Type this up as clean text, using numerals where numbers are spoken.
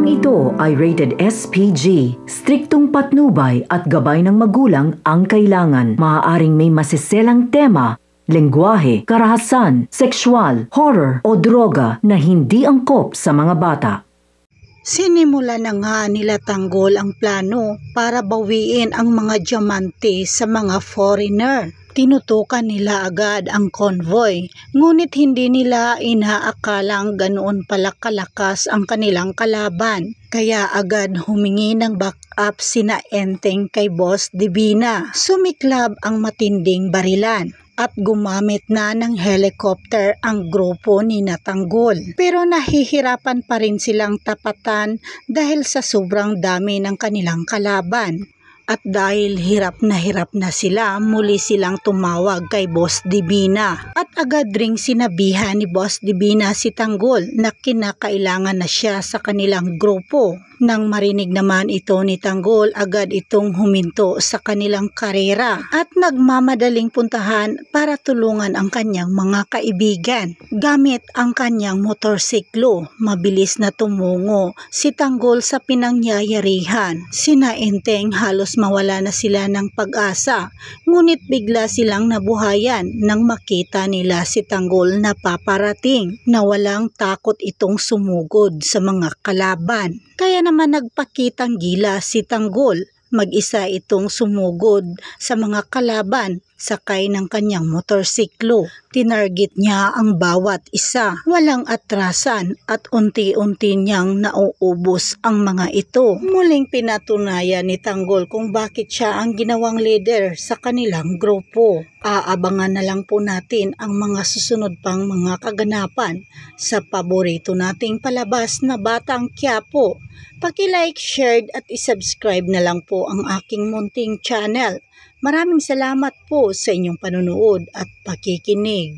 Programang ito ay rated SPG. Striktong patnubay at gabay ng magulang ang kailangan. Maaaring may masiselang tema, lengguwahe, karahasan, sexual, horror o droga na hindi angkop sa mga bata. Sinimula na nga nila Tanggol ang plano para bawiin ang mga diamante sa mga foreigner. Tinutukan nila agad ang convoy, ngunit hindi nila inaakalang ganoon pala kalakas ang kanilang kalaban. Kaya agad humingi ng backup sina Enteng kay Boss Divina. Sumiklab ang matinding barilan at gumamit na ng helicopter ang grupo ni Tanggol. Pero nahihirapan pa rin silang tapatan dahil sa sobrang dami ng kanilang kalaban. At dahil hirap na sila, muli silang tumawag kay Boss Divina. At agad ring sinabihan ni Boss Divina si Tanggol na kinakailangan na siya sa kanilang grupo. Nang marinig naman ito ni Tanggol, agad itong huminto sa kanilang karera at nagmamadaling puntahan para tulungan ang kanyang mga kaibigan. Gamit ang kanyang motorsiklo, mabilis na tumungo si Tanggol sa pinangyayarihan. Sina Enteng halos mawala na sila ng pag-asa, ngunit bigla silang nabuhayan nang makita nila si Tanggol na paparating, na walang takot itong sumugod sa mga kalaban. Kaya naman nagpakitang gila si Tanggol. Mag-isa itong sumugod sa mga kalaban sakay ng kanyang motorsiklo. Tinarget niya ang bawat isa. Walang atrasan at unti-unti niyang nauubos ang mga ito. Muling pinatunayan ni Tanggol kung bakit siya ang ginawang leader sa kanilang grupo. Aabangan na lang po natin ang mga susunod pang mga kaganapan sa paborito nating palabas na Batang Quiapo. Paki-like, share at isubscribe na lang po ang aking munting channel. Maraming salamat po sa inyong panonood at pakikinig.